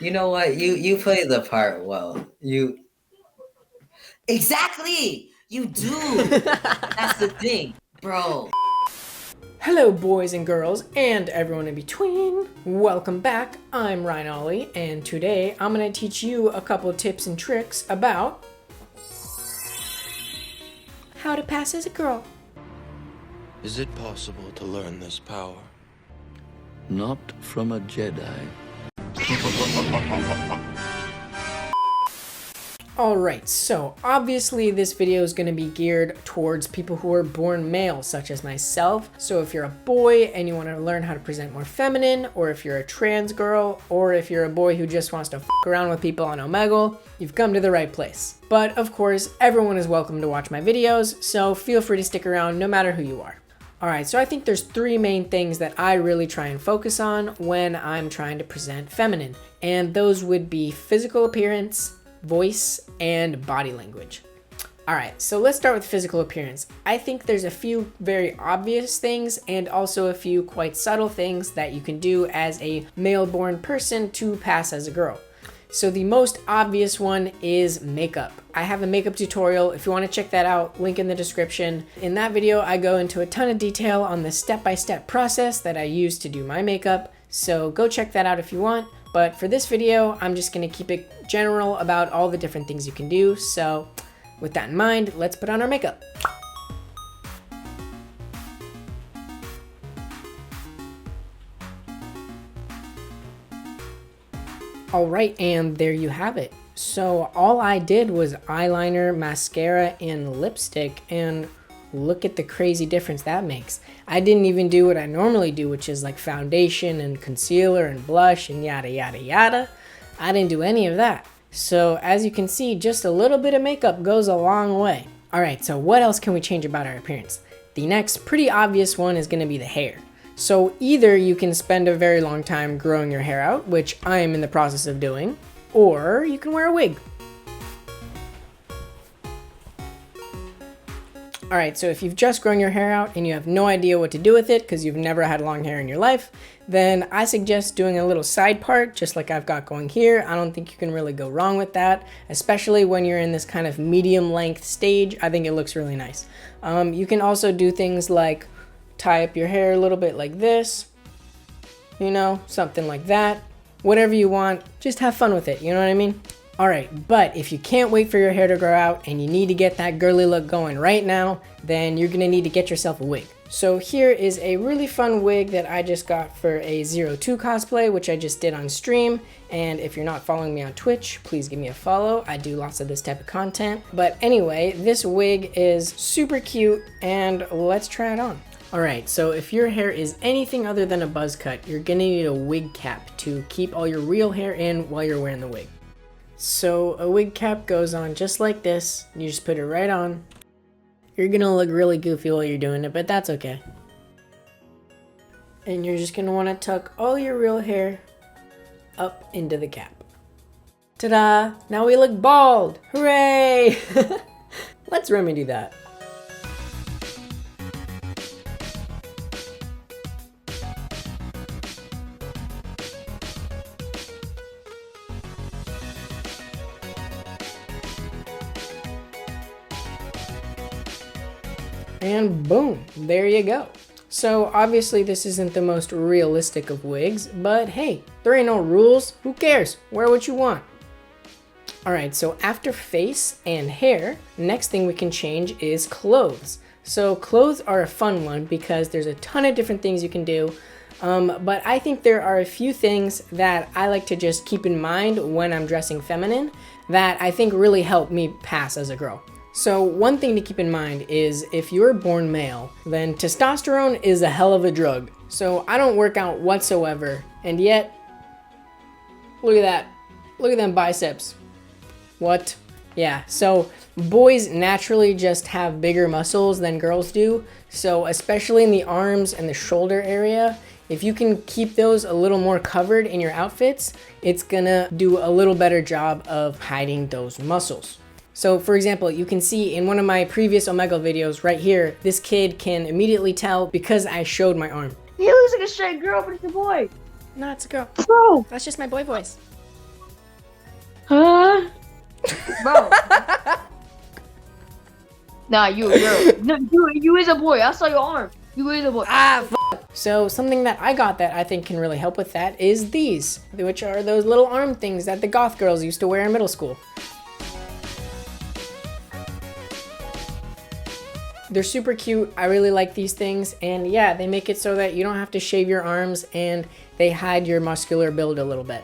You know what? You play the part well. You exactly. You do. That's the thing, bro. Hello boys and girls and everyone in between. Welcome back. I'm Ryan Ollie and today I'm going to teach you a couple tips and tricks about how to pass as a girl. Is it possible to learn this power? Not from a Jedi. Alright, so obviously this video is going to be geared towards people who are born male, such as myself. So if you're a boy and you want to learn how to present more feminine, or if you're a trans girl, or if you're a boy who just wants to f around with people on Omegle, you've come to the right place. But of course, everyone is welcome to watch my videos, so feel free to stick around no matter who you are. Alright, so I think there's three main things that I really try and focus on when I'm trying to present feminine, and those would be physical appearance, voice, and body language. Alright, so let's start with physical appearance. I think there's a few very obvious things and also a few quite subtle things that you can do as a male-born person to pass as a girl. So the most obvious one is makeup. I have a makeup tutorial. If you want to check that out, link in the description. In that video, I go into a ton of detail on the step-by-step process that I use to do my makeup. So go check that out if you want. But for this video, I'm just gonna keep it general about all the different things you can do. So with that in mind, let's put on our makeup. All right, and there you have it. So all I did was eyeliner, mascara, and lipstick, and look at the crazy difference that makes. I didn't even do what I normally do, which is like foundation and concealer and blush and yada yada yada. I didn't do any of that. So as you can see, just a little bit of makeup goes a long way. Alright, so what else can we change about our appearance? The next pretty obvious one is gonna be the hair. So either you can spend a very long time growing your hair out, which I am in the process of doing, or you can wear a wig. Alright, so if you've just grown your hair out and you have no idea what to do with it because you've never had long hair in your life, then I suggest doing a little side part just like I've got going here. I don't think you can really go wrong with that, especially when you're in this kind of medium length stage. I think it looks really nice. You can also do things like tie up your hair a little bit like this, you know, something like that. Whatever you want, just have fun with it, you know what I mean? Alright, but if you can't wait for your hair to grow out and you need to get that girly look going right now, then you're gonna need to get yourself a wig. So here is a really fun wig that I just got for a 02 cosplay, which I just did on stream. And if you're not following me on Twitch, please give me a follow. I do lots of this type of content. But anyway, this wig is super cute and let's try it on. Alright, so if your hair is anything other than a buzz cut, you're gonna need a wig cap to keep all your real hair in while you're wearing the wig. So a wig cap goes on just like this. You just put it right on. You're gonna look really goofy while you're doing it, but that's okay. And you're just gonna wanna tuck all your real hair up into the cap. Ta-da! Now we look bald! Hooray! Let's remedy that. And boom, there you go. So obviously this isn't the most realistic of wigs, but hey, there ain't no rules. Who cares? Wear what you want. Alright, so after face and hair, next thing we can change is clothes. So clothes are a fun one because there's a ton of different things you can do. But I think there are a few things that I like to just keep in mind when I'm dressing feminine that I think really help me pass as a girl. So one thing to keep in mind is if you're born male, then testosterone is a hell of a drug. So I don't work out whatsoever, and yet, look at that. Look at them biceps. What? Yeah, so boys naturally just have bigger muscles than girls do. So especially in the arms and the shoulder area, if you can keep those a little more covered in your outfits, it's gonna do a little better job of hiding those muscles. So for example, you can see in one of my previous Omegle videos right here, this kid can immediately tell because I showed my arm. He looks like a straight girl, but it's a boy. No, it's a girl. Bro. That's just my boy voice. Huh? Bro. Nah, you is a boy. I saw your arm. You is a boy. So something that I got that I think can really help with that is these, which are those little arm things that the goth girls used to wear in middle school. They're super cute. I really like these things, and yeah, they make it so that you don't have to shave your arms and they hide your muscular build a little bit.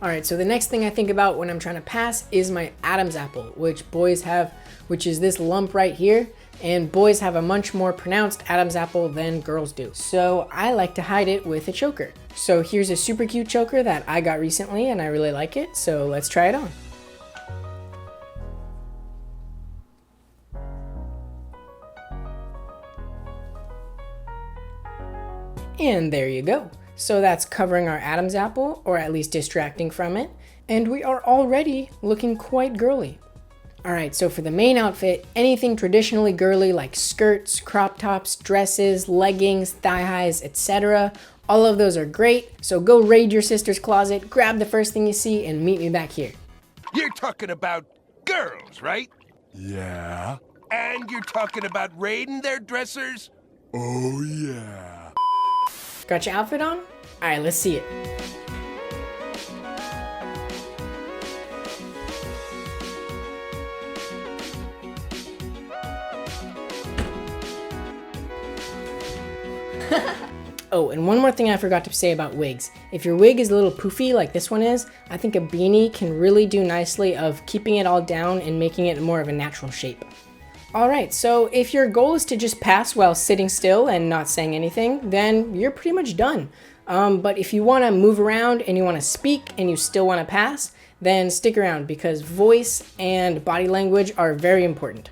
All right, so the next thing I think about when I'm trying to pass is my Adam's apple, which boys have, which is this lump right here, and boys have a much more pronounced Adam's apple than girls do. So I like to hide it with a choker. So here's a super cute choker that I got recently and I really like it, so let's try it on. And there you go. So that's covering our Adam's apple, or at least distracting from it. And we are already looking quite girly. All right, so for the main outfit, anything traditionally girly like skirts, crop tops, dresses, leggings, thigh highs, etc. All of those are great. So go raid your sister's closet, grab the first thing you see, and meet me back here. You're talking about girls, right? Yeah. And you're talking about raiding their dressers? Oh, yeah. Got your outfit on? All right, let's see it. Oh, and one more thing I forgot to say about wigs. If your wig is a little poofy like this one is, I think a beanie can really do nicely of keeping it all down and making it more of a natural shape. All right, so if your goal is to just pass while sitting still and not saying anything, then you're pretty much done. But if you want to move around and you want to speak and you still want to pass, then stick around because voice and body language are very important.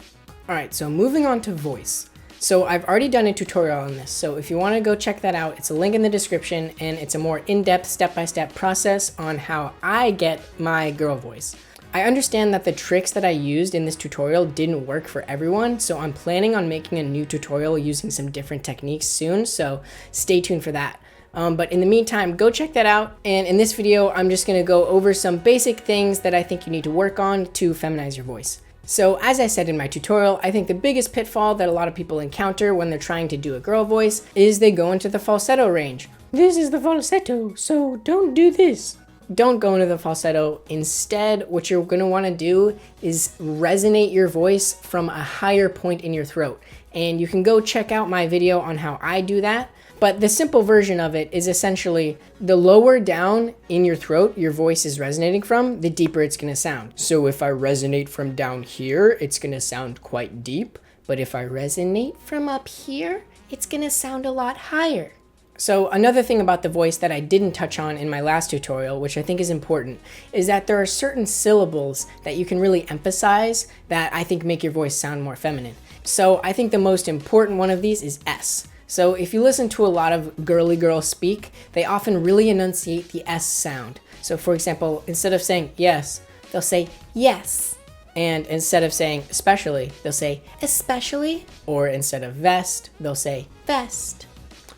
All right, so moving on to voice. So I've already done a tutorial on this, so if you want to go check that out, it's a link in the description, and it's a more in-depth step-by-step process on how I get my girl voice. I understand that the tricks that I used in this tutorial didn't work for everyone, so I'm planning on making a new tutorial using some different techniques soon, so stay tuned for that. But in the meantime, go check that out, and in this video, I'm just going to go over some basic things that I think you need to work on to feminize your voice. So as I said in my tutorial, I think the biggest pitfall that a lot of people encounter when they're trying to do a girl voice is they go into the falsetto range. This is the falsetto, so don't do this. Don't go into the falsetto. Instead, what you're going to want to do is resonate your voice from a higher point in your throat. And you can go check out my video on how I do that. But the simple version of it is essentially the lower down in your throat your voice is resonating from, the deeper it's going to sound. So if I resonate from down here, it's going to sound quite deep. But if I resonate from up here, it's going to sound a lot higher. So another thing about the voice that I didn't touch on in my last tutorial, which I think is important, is that there are certain syllables that you can really emphasize that I think make your voice sound more feminine. So I think the most important one of these is S. So if you listen to a lot of girly girls speak, they often really enunciate the S sound. So for example, instead of saying yes, they'll say yes. And instead of saying especially, they'll say especially. Or instead of vest, they'll say vest.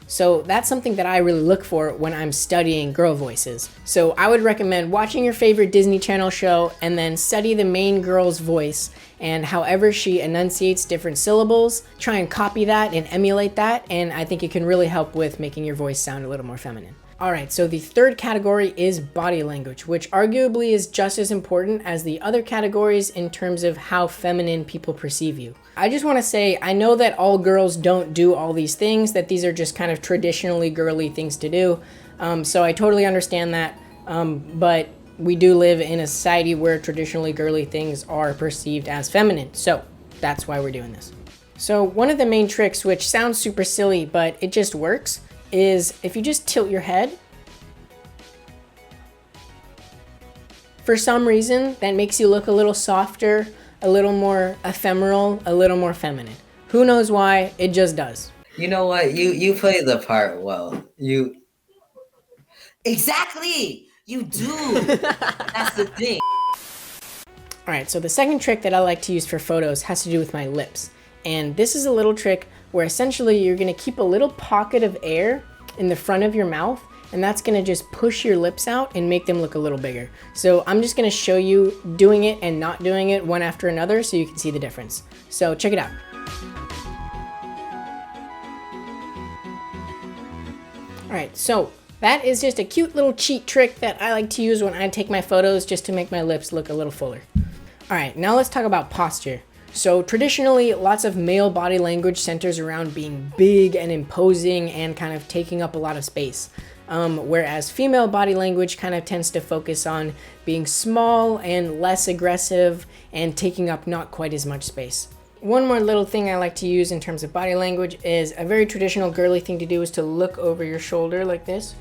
So that's something that I really look for when I'm studying girl voices. So I would recommend watching your favorite Disney Channel show and then study the main girl's voice, and however she enunciates different syllables, try and copy that and emulate that, and I think it can really help with making your voice sound a little more feminine. All right, so the third category is body language, which arguably is just as important as the other categories in terms of how feminine people perceive you. I just want to say, I know that all girls don't do all these things, that these are just kind of traditionally girly things to do. So I totally understand that, but we do live in a society where traditionally girly things are perceived as feminine. So that's why we're doing this. So one of the main tricks, which sounds super silly, but it just works, is if you just tilt your head, for some reason, that makes you look a little softer, a little more ephemeral, a little more feminine. Who knows why? It just does. You know what? You play the part well. Exactly. You do. That's the thing. All right, so the second trick that I like to use for photos has to do with my lips. And this is a little trick where essentially you're gonna keep a little pocket of air in the front of your mouth, and that's gonna just push your lips out and make them look a little bigger. So I'm just gonna show you doing it and not doing it one after another so you can see the difference. So check it out. All right, so that is just a cute little cheat trick that I like to use when I take my photos just to make my lips look a little fuller. All right, now let's talk about posture. So traditionally, lots of male body language centers around being big and imposing and kind of taking up a lot of space. Whereas female body language kind of tends to focus on being small and less aggressive and taking up not quite as much space. One more little thing I like to use in terms of body language is a very traditional girly thing to do is to look over your shoulder like this.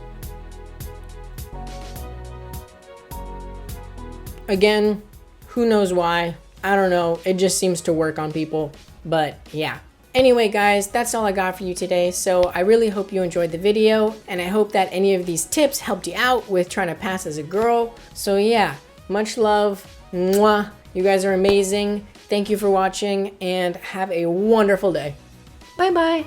Again, who knows why? I don't know. It just seems to work on people, but yeah. Anyway, guys, that's all I got for you today. So I really hope you enjoyed the video, and I hope that any of these tips helped you out with trying to pass as a girl. So yeah, much love. Mwah. You guys are amazing. Thank you for watching, and have a wonderful day. Bye-bye.